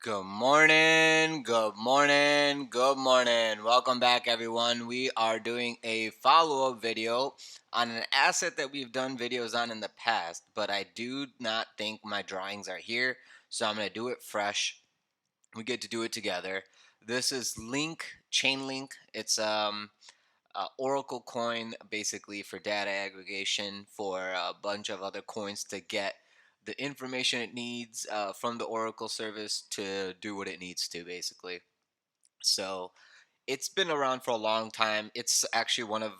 Good morning, good morning, good morning. Welcome back, everyone. We are doing a follow-up video on an asset that we've done videos on in the past, but I do not think my drawings are here, so I'm going to do it fresh. We get to do it together. This is chainlink. It's Oracle coin, basically for data aggregation for a bunch of other coins to get the information it needs from the Oracle service to do what it needs to, basically. So it's been around for a long time. It's actually one of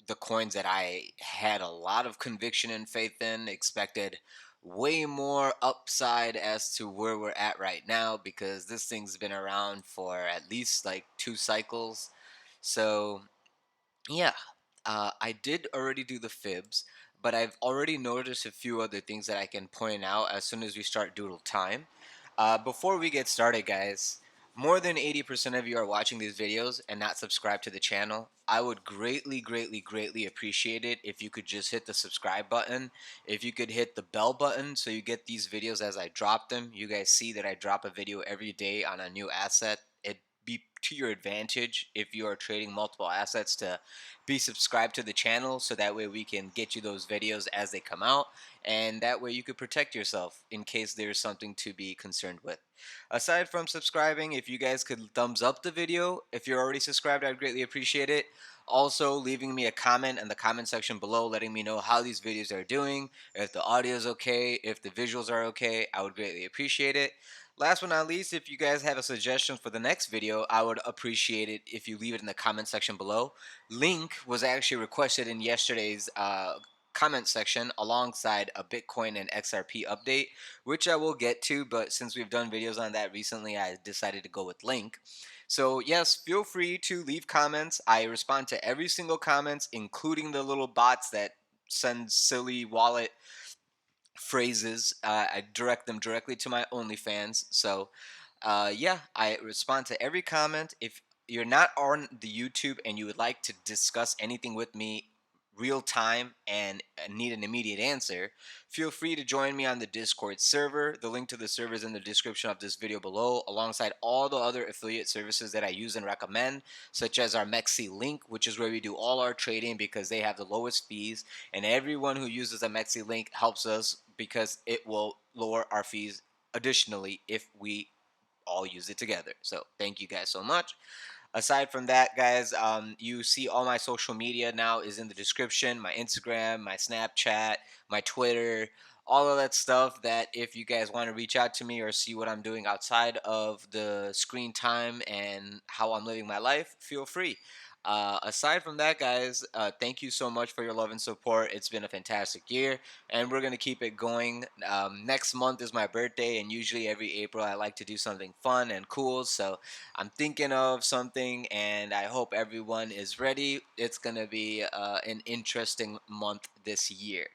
the coins that I had a lot of conviction and faith in, expected way more upside as to where we're at right now because this thing's been around for at least like 2 cycles. So yeah, I did already do the fibs, but I've already noticed a few other things that I can point out as soon as we start doodle time. Before we get started, guys, more than 80% of you are watching these videos and not subscribed to the channel. I would greatly, greatly, greatly appreciate it if you could just hit the subscribe button. If you could hit the bell button so you get these videos as I drop them. You guys see that I drop a video every day on a new asset. It'd be to your advantage if you are trading multiple assets to be subscribed to the channel so that way we can get you those videos as they come out, and that way you could protect yourself in case there's something to be concerned with. Aside from subscribing, if you guys could thumbs up the video, if you're already subscribed, I'd greatly appreciate it. Also leaving me a comment in the comment section below letting me know how these videos are doing, if the audio is okay, if the visuals are okay. I would greatly appreciate it. Last but not least, if you guys have a suggestion for the next video, I would appreciate it if you leave it in the comment section below. Link was actually requested in yesterday's comment section alongside a Bitcoin and XRP update, which I will get to, but since we've done videos on that recently, I decided to go with Link. So yes, feel free to leave comments. I respond to every single comments, including the little bots that send silly wallet phrases. I direct them directly to my OnlyFans. So yeah, I respond to every comment. If you're not on the YouTube and you would like to discuss anything with me real time and need an immediate answer, feel free to join me on the Discord server. The link to the server is in the description of this video below, alongside all the other affiliate services that I use and recommend, such as our MEXC link, which is where we do all our trading because they have the lowest fees, and everyone who uses a MEXC link helps us because it will lower our fees additionally if we all use it together. So thank you guys so much. Aside from that, guys, you see all my social media now is in the description. My Instagram, my Snapchat, my Twitter, all of that stuff. That if you guys want to reach out to me or see what I'm doing outside of the screen time and how I'm living my life, feel free. Aside from that, guys, thank you so much for your love and support. It's been a fantastic year, and we're going to keep it going. Next month is my birthday, and usually every April I like to do something fun and cool. So I'm thinking of something, and I hope everyone is ready. It's going to be an interesting month this year.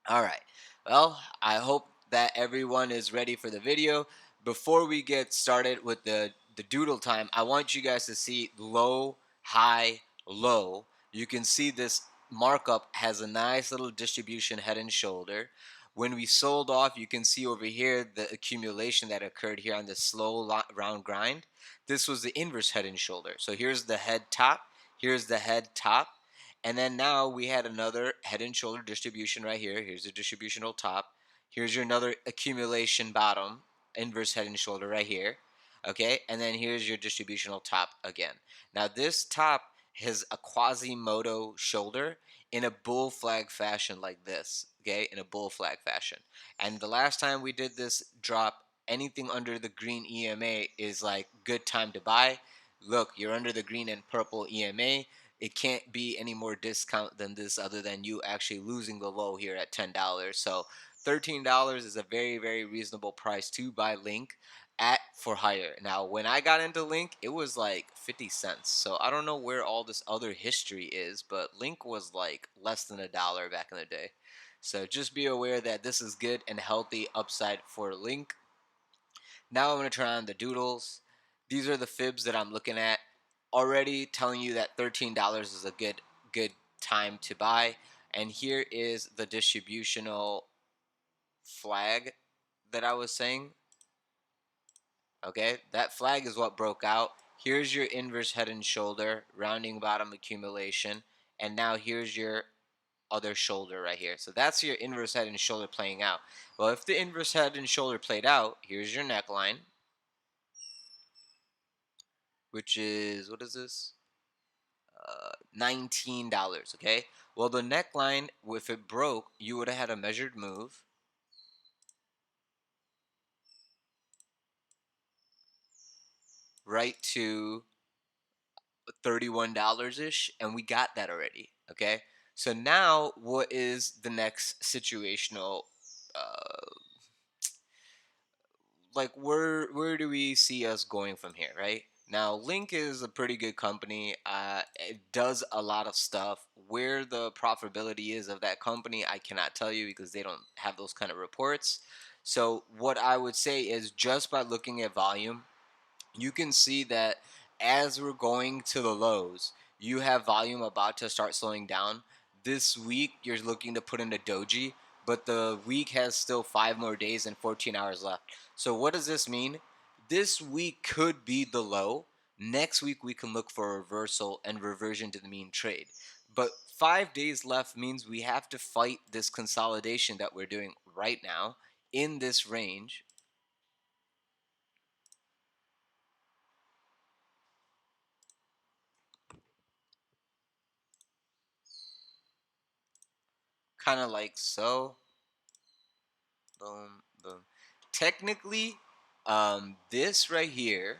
All right. Well, I hope that everyone is ready for the video. Before we get started with the doodle time, I want you guys to see low, high, low. You can see this markup has a nice little distribution head and shoulder. When we sold off, you can see over here the accumulation that occurred here on the slow round grind. This was the inverse head and shoulder. So here's the head top, here's the head top, and then now we had another head and shoulder distribution right here. Here's the distributional top. Here's your another accumulation bottom, inverse head and shoulder right here. Okay, and then here's your distributional top again. Now this top has a Quasimodo shoulder in a bull flag fashion like this. Okay, in a bull flag fashion. And the last time we did this drop, anything under the green EMA is like good time to buy. Look, you're under the green and purple EMA. It can't be any more discount than this other than you actually losing the low here at $10. So $13 is a very, very reasonable price to buy Link at for hire. Now, when I got into Link, it was like 50 cents. So I don't know where all this other history is, but Link was like less than $1 back in the day. So just be aware that this is good and healthy upside for Link. Now I'm going to turn on the doodles. These are the fibs that I'm looking at. Already telling you that $13 is a good time to buy. And here is the distributional flag that I was saying. Okay, that flag is what broke out. Here's your inverse head and shoulder, rounding bottom accumulation, and now here's your other shoulder right here. So that's your inverse head and shoulder playing out. Well, if the inverse head and shoulder played out, here's your neckline, which is, what is this? $19. Okay. Well, the neckline, if it broke, you would have had a measured move right to $31 ish, and we got that already. Okay. So now, what is the next situational? Uh, like where do we see us going from here, right? Now, Link is a pretty good company. It does a lot of stuff. Where the profitability is of that company, I cannot tell you because they don't have those kind of reports. So what I would say is, just by looking at volume, you can see that as we're going to the lows, you have volume about to start slowing down. This week, you're looking to put in a doji, but the week has still 5 more days and 14 hours left. So, what does this mean? This week could be the low. Next week, we can look for a reversal and reversion to the mean trade. But 5 days left means we have to fight this consolidation that we're doing right now in this range. Kind of like so. Boom, boom. Technically, this right here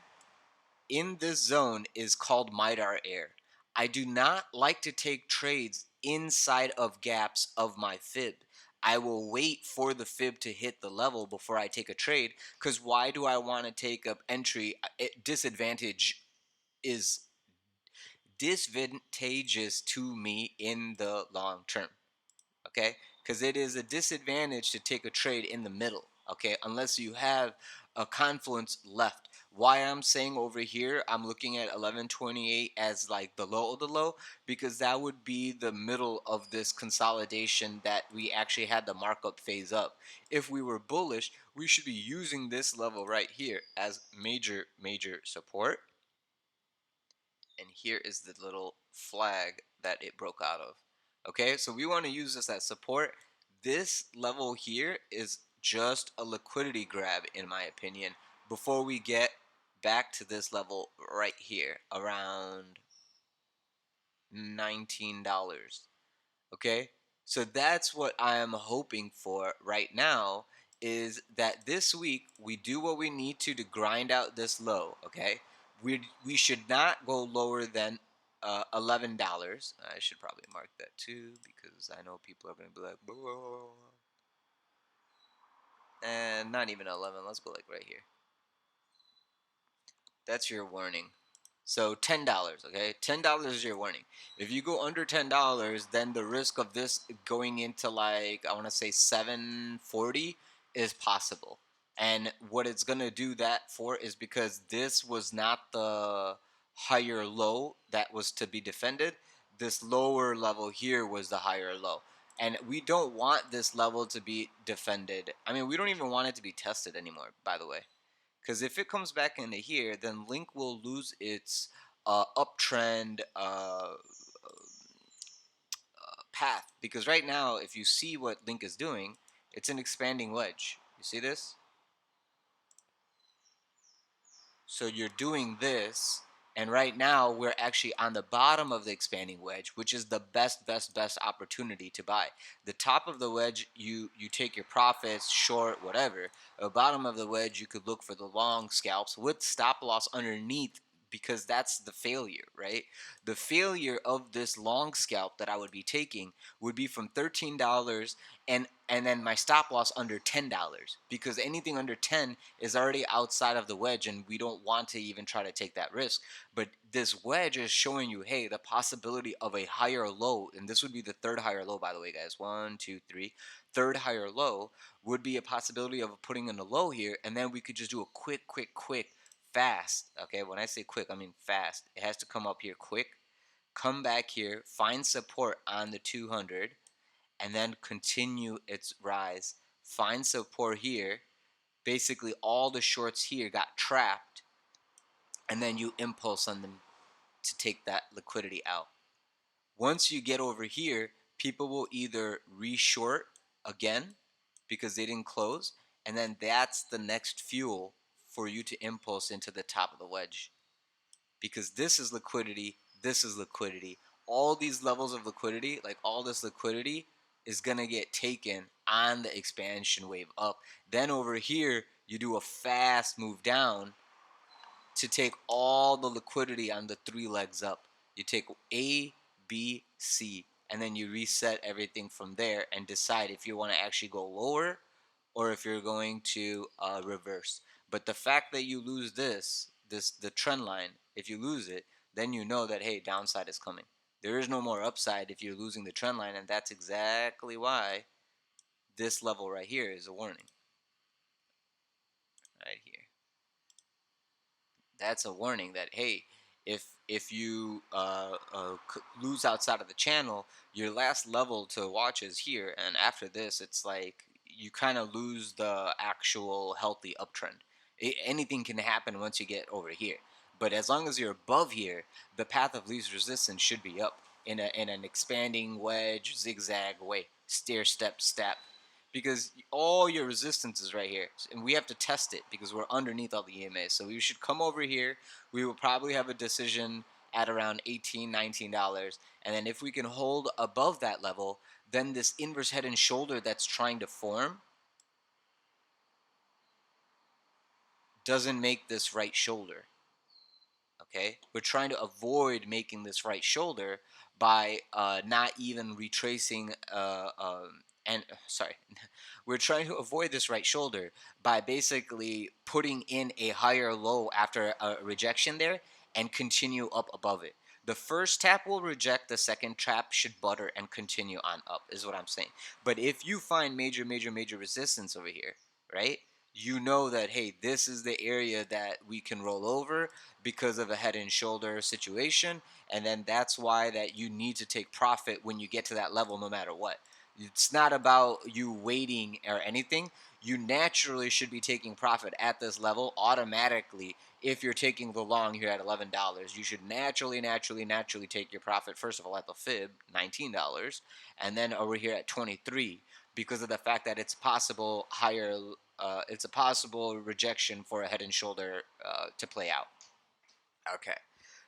in this zone is called Midar Air. I do not like to take trades inside of gaps of my fib. I will wait for the fib to hit the level before I take a trade. Because why do I want to take up entry? Disadvantage is disadvantageous to me in the long term. Okay, because it is a disadvantage to take a trade in the middle, okay, unless you have a confluence left. Why I'm saying over here I'm looking at 1128 as like the low of the low, because that would be the middle of this consolidation that we actually had the markup phase up. If we were bullish, we should be using this level right here as major support, and here is the little flag that it broke out of. Okay, so we want to use this as support. This level here is just a liquidity grab, in my opinion, before we get back to this level right here around $19. Okay, so that's what I am hoping for right now, is that this week we do what we need to grind out this low. Okay, we should not go lower than $11. I should probably mark that too, because I know people are going to be like, "Whoa." And not even 11, let's go like right here. That's your warning. So $10, okay? $10 is your warning. If you go under $10, then the risk of this going into, like, I want to say 740 is possible. And what it's gonna do that for is because this was not the higher low that was to be defended. This lower level here was the higher low. And we don't want this level to be defended. I mean, we don't even want it to be tested anymore, by the way. Because if it comes back into here, then Link will lose its uptrend path. Because right now, if you see what Link is doing, it's an expanding wedge. You see this? So you're doing this, and right now we're actually on the bottom of the expanding wedge, which is the best opportunity to buy. The top of the wedge, you take your profits, short, whatever. The bottom of the wedge, you could look for the long scalps with stop loss underneath, because that's the failure, right? The failure of this long scalp that I would be taking would be from $13 and then my stop loss under $10, because anything under 10 is already outside of the wedge and we don't want to even try to take that risk. But this wedge is showing you, hey, the possibility of a higher low, and this would be the third higher low, by the way, guys. 1, 2, 3. Third higher low would be a possibility of putting in a low here, and then we could just do a quick fast. Okay, when I say quick, I mean fast. It has to come up here quick, come back here, find support on the 200, and then continue its rise. Find support here, basically all the shorts here got trapped, and then you impulse on them to take that liquidity out. Once you get over here, people will either reshort again because they didn't close, and then that's the next fuel for you to impulse into the top of the wedge. Because this is liquidity, this is liquidity. All these levels of liquidity, like all this liquidity, is going to get taken on the expansion wave up. Then over here, you do a fast move down to take all the liquidity on the three legs up. You take A, B, C, and then you reset everything from there and decide if you want to actually go lower or if you're going to reverse. But the fact that you lose the trend line, if you lose it, then you know that, hey, downside is coming. There is no more upside if you're losing the trend line, and that's exactly why this level right here is a warning. Right here. That's a warning that, hey, if you lose outside of the channel, your last level to watch is here, and after this, it's like you kind of lose the actual healthy uptrend. Anything can happen once you get over here, but as long as you're above here, the path of least resistance should be up in an expanding wedge zigzag way, stair step, because all your resistance is right here, and we have to test it because we're underneath all the EMAs. So we should come over here. We will probably have a decision at around $18-19, and then if we can hold above that level, then this inverse head and shoulder that's trying to form doesn't make this right shoulder. Okay, we're trying to avoid making this right shoulder by not even retracing and sorry, we're trying to avoid this right shoulder by basically putting in a higher low after a rejection there and continue up above it. The first tap will reject, the second tap should butter and continue on up, is what I'm saying. But if you find major resistance over here, right, you know that, hey, this is the area that we can roll over because of a head and shoulder situation, and then that's why that you need to take profit when you get to that level no matter what. It's not about you waiting or anything. You naturally should be taking profit at this level automatically. If you're taking the long here at $11, you should naturally take your profit, first of all, at the fib, $19, and then over here at 23, because of the fact that it's possible higher, it's a possible rejection for a head and shoulder to play out. Okay,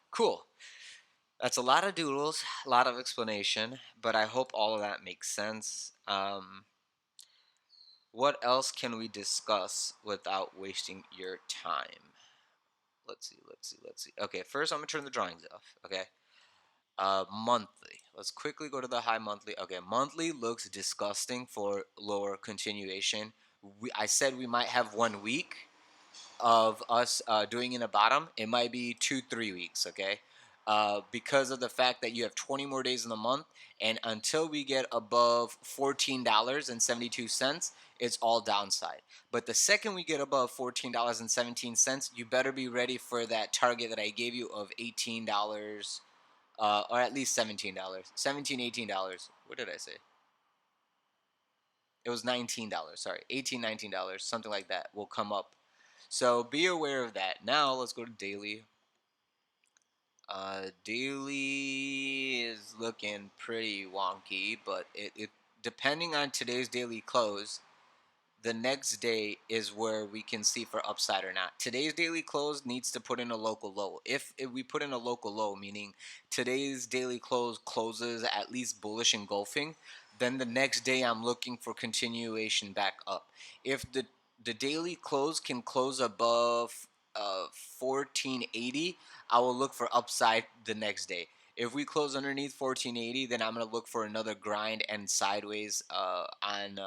cool. That's a lot of doodles, a lot of explanation, but I hope all of that makes sense. What else can we discuss without wasting your time? Let's see. Okay, first I'm gonna turn the drawings off. Okay, monthly. Let's quickly go to the high monthly. Okay, monthly looks disgusting for lower continuation. I said we might have 1 week of us doing in a bottom. It might be 2-3 weeks, okay, because of the fact that you have 20 more days in the month, and until we get above $14.72, it's all downside. But the second we get above $14.17, you better be ready for that target that I gave you of $18, or at least $17, $18. What did I say? It was $19. Sorry, $18, $19, something like that will come up. So be aware of that. Now let's go to daily. Daily is looking pretty wonky, but it depending on today's daily close, the next day is where we can see for upside or not. Today's daily close needs to put in a local low. If we put in a local low, meaning today's daily close closes at least bullish engulfing, then the next day I'm looking for continuation back up. If the daily close can close above 1480, I will look for upside the next day. If we close underneath 1480, then I'm going to look for another grind and sideways on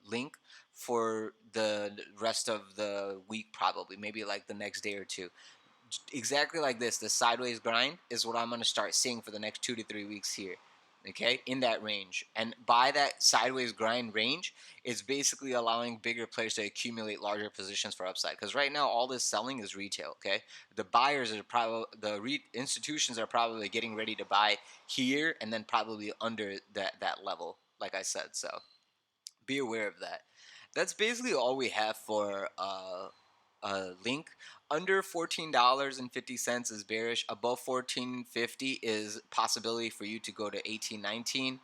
link for the rest of the week, probably maybe like the next day or two. Exactly like this, the sideways grind is what I'm going to start seeing for the next 2 to 3 weeks here. Okay, in that range, and by that sideways grind range, it's basically allowing bigger players to accumulate larger positions for upside. Because right now, all this selling is retail. Okay, the buyers are probably institutions are probably getting ready to buy here, and then probably under that level. Like I said, so be aware of that. That's basically all we have for link. Under $14.50 is bearish. Above 14.50 is possibility for you to go to 18.19.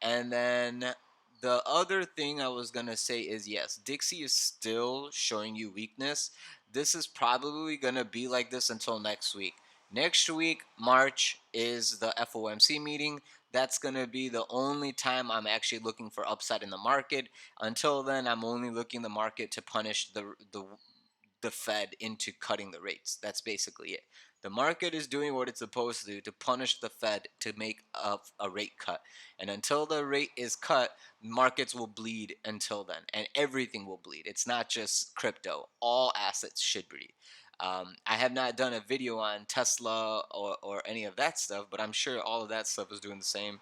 And then the other thing I was gonna say is yes, Dixie is still showing you weakness. This is probably gonna be like this until next week. Next week, March, is the FOMC meeting. That's gonna be the only time I'm actually looking for upside in the market. Until then, I'm only looking the market to punish the Fed into cutting the rates. That's basically it. The market is doing what it's supposed to do to punish the Fed to make a rate cut. And until the rate is cut, markets will bleed until then. And everything will bleed. It's not just crypto, all assets should bleed. I have not done a video on Tesla or any of that stuff, but I'm sure all of that stuff is doing the same.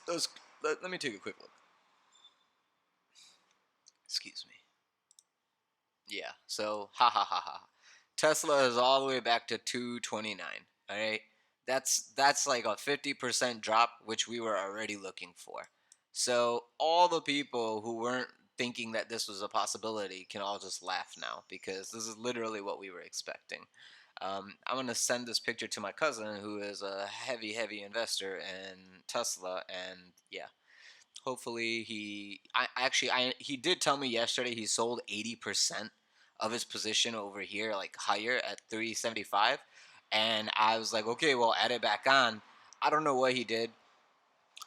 Those, let me take a quick look. Excuse me. Yeah. So ha ha ha ha. Tesla is all the way back to 229. All right. That's like a 50% drop, which we were already looking for. So all the people who weren't thinking that this was a possibility can all just laugh now because this is literally what we were expecting. I'm gonna send this picture to my cousin who is a heavy investor in Tesla, and yeah, hopefully he did tell me yesterday he sold 80% of his position over here, like higher at 375, and I was like, okay, well, add it back on. I don't know what he did.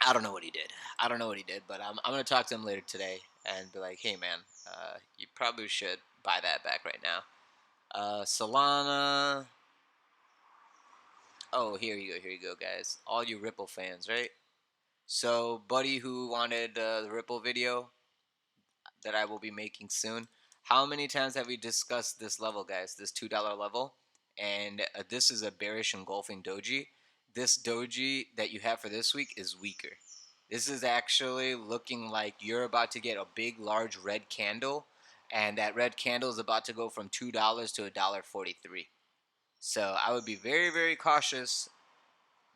I don't know what he did. I don't know what he did, but I'm gonna talk to him later today and be like, hey man, you probably should buy that back right now. Solana. Oh, here you go, guys. All you Ripple fans, right? So, buddy who wanted the Ripple video, that I will be making soon. How many times have we discussed this level, guys? This $2 level, and this is a bearish engulfing doji. This doji that you have for this week is weaker. This is actually looking like you're about to get a big, large red candle, and that red candle is about to go from $2 to $1.43. So I would be very cautious,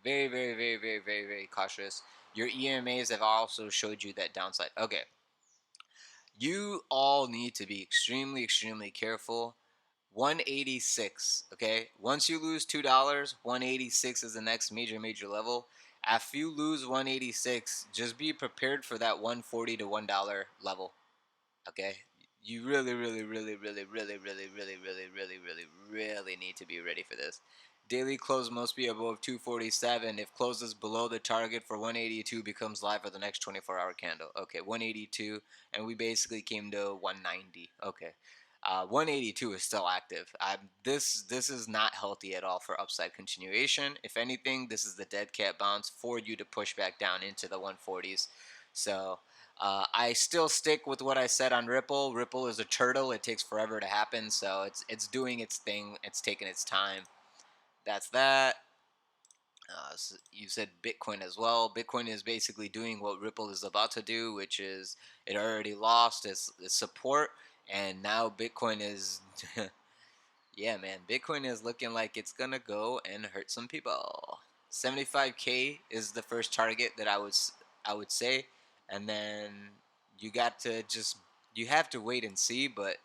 very cautious. Your EMAs have also showed you that downside. Okay, you all need to be extremely careful. 186, okay? Once you lose $2, 186 is the next major level. After you lose 186, just be prepared for that 140 to $1 level, okay? You really need to be ready for this. Daily close must be above 247. If closes below the target for 182, becomes live for the next 24-hour candle. Okay, 182, and we basically came to 190. Okay, 182 is still active. This is not healthy at all for upside continuation. If anything, this is the dead cat bounce for you to push back down into the 140s. So I still stick with what I said on Ripple. Ripple is a turtle; it takes forever to happen. So it's doing its thing. It's taking its time. That's that. So you said Bitcoin as well. Bitcoin is basically doing what Ripple is about to do, which is it already lost its support, and now Bitcoin is, yeah, man, Bitcoin is looking like it's gonna go and hurt some people. 75K is the first target that I would say, and then you got to just you have to wait and see. But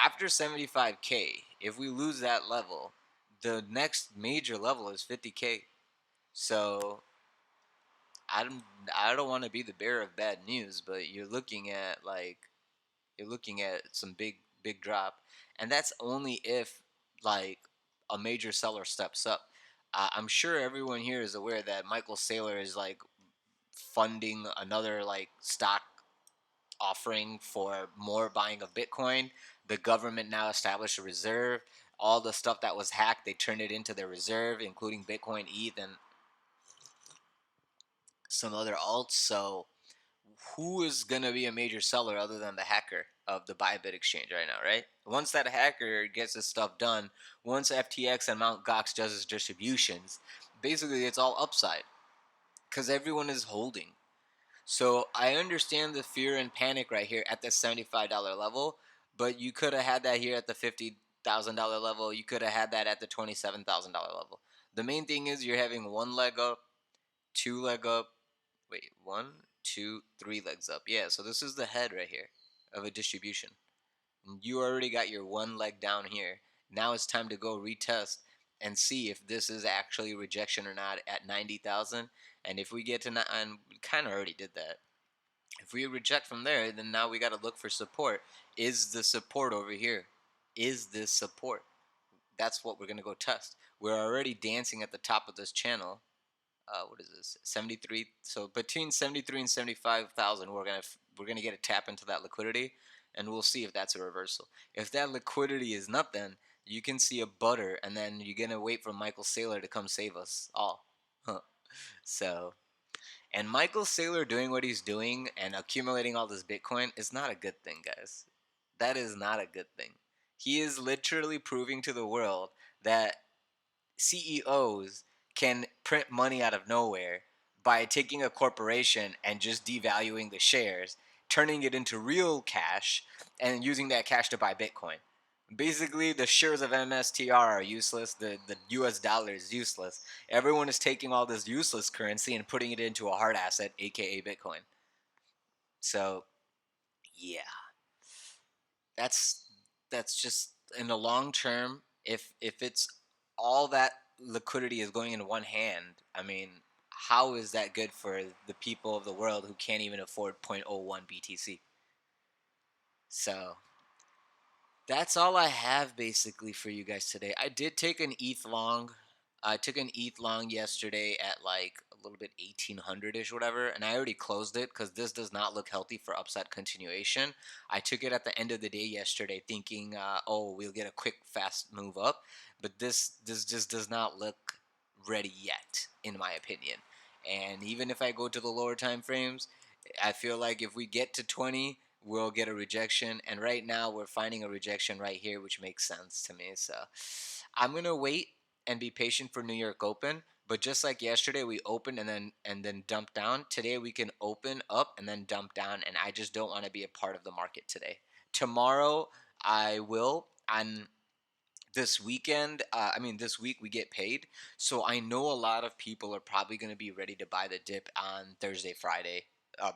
after 75K, if we lose that level, the next major level is 50K. So I don't I don't want to be the bearer of bad news, but you're looking at some big drop, and that's only if like a major seller steps up. I'm sure everyone here is aware that Michael Saylor is like funding another like stock offering for more buying of Bitcoin. The government now established a reserve. All the stuff that was hacked, they turned it into their reserve, including Bitcoin, ETH, and some other alts. So who is gonna be a major seller other than the hacker of the Bybit exchange right now, right? Once that hacker gets his stuff done, once FTX and Mt. Gox does his distributions, basically it's all upside because everyone is holding. So I understand the fear and panic right here at the $75 level, but you could have had that here at the $50,000 level. You could have had that at the $27,000 level. The main thing is you're having one leg up, two leg up. Wait, one, two, three legs up. Yeah, so this is the head right here. of a distribution. You already got your one leg down here. Now it's time to go retest and see if this is actually rejection or not at 90,000. And if we get to, and we kind of already did that. If we reject from there, then now we got to look for support. Is the support over here? Is this support? That's what we're going to go test. We're already dancing at the top of this channel. What is this? 73. So between 73 and 75,000, we're gonna get a tap into that liquidity, and we'll see if that's a reversal. If that liquidity is nothing, you can see a butter, and then you're gonna wait for Michael Saylor to come save us all. So, and Michael Saylor doing what he's doing and accumulating all this Bitcoin is not a good thing, guys. That is not a good thing. He is literally proving to the world that CEOs can print money out of nowhere by taking a corporation and just devaluing the shares, turning it into real cash, and using that cash to buy Bitcoin. Basically, the shares of MSTR are useless. The US dollar is useless. Everyone is taking all this useless currency and putting it into a hard asset, aka Bitcoin. So, yeah, that's that's just in the long term. If it's all that liquidity is going in one hand, I mean, how is that good for the people of the world who can't even afford zero point zero 0.01 BTC? So that's all I have basically for you guys today. I did take an ETH long. I took an ETH long yesterday at like a little bit 1800 ish, whatever, and I already closed it because this does not look healthy for upside continuation. I took it at the end of the day yesterday, thinking, oh, we'll get a quick, fast move up, but this just does not look ready yet, in my opinion. And even if I go to the lower time frames, I feel like if we get to 20, we'll get a rejection. And right now, we're finding a rejection right here, which makes sense to me. So I'm gonna wait and be patient for New York Open. But just like yesterday, we opened and then dumped down. Today we can open up and then dump down. And I just don't want to be a part of the market today. Tomorrow I will. And this weekend, this week we get paid. So I know a lot of people are probably going to be ready to buy the dip on Thursday, Friday.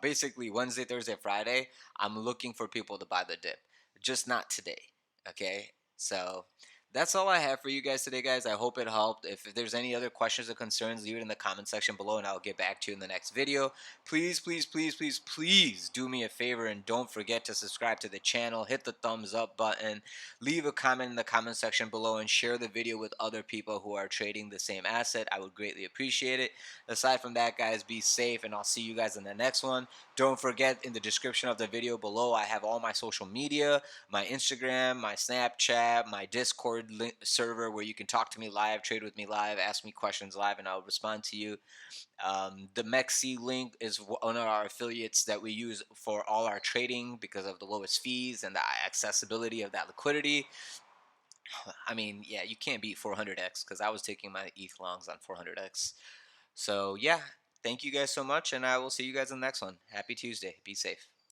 Basically, Wednesday, Thursday, Friday, I'm looking for people to buy the dip. Just not today. Okay? So that's all I have for you guys today, guys. I hope it helped. If there's any other questions or concerns, leave it in the comment section below and I'll get back to you in the next video. Please, please, please, please, please do me a favor and don't forget to subscribe to the channel. Hit the thumbs up button. Leave a comment in the comment section below and share the video with other people who are trading the same asset. I would greatly appreciate it. Aside from that, guys, be safe and I'll see you guys in the next one. Don't forget, in the description of the video below, I have all my social media, my Instagram, my Snapchat, my Discord server where you can talk to me live, trade with me live, ask me questions live, and I'll respond to you. The MEXC link is one of our affiliates that we use for all our trading because of the lowest fees and the accessibility of that liquidity. I mean, yeah, you can't beat 400x because I was taking my ETH longs on 400x. So, yeah, thank you guys so much, and I will see you guys in the next one. Happy Tuesday. Be safe.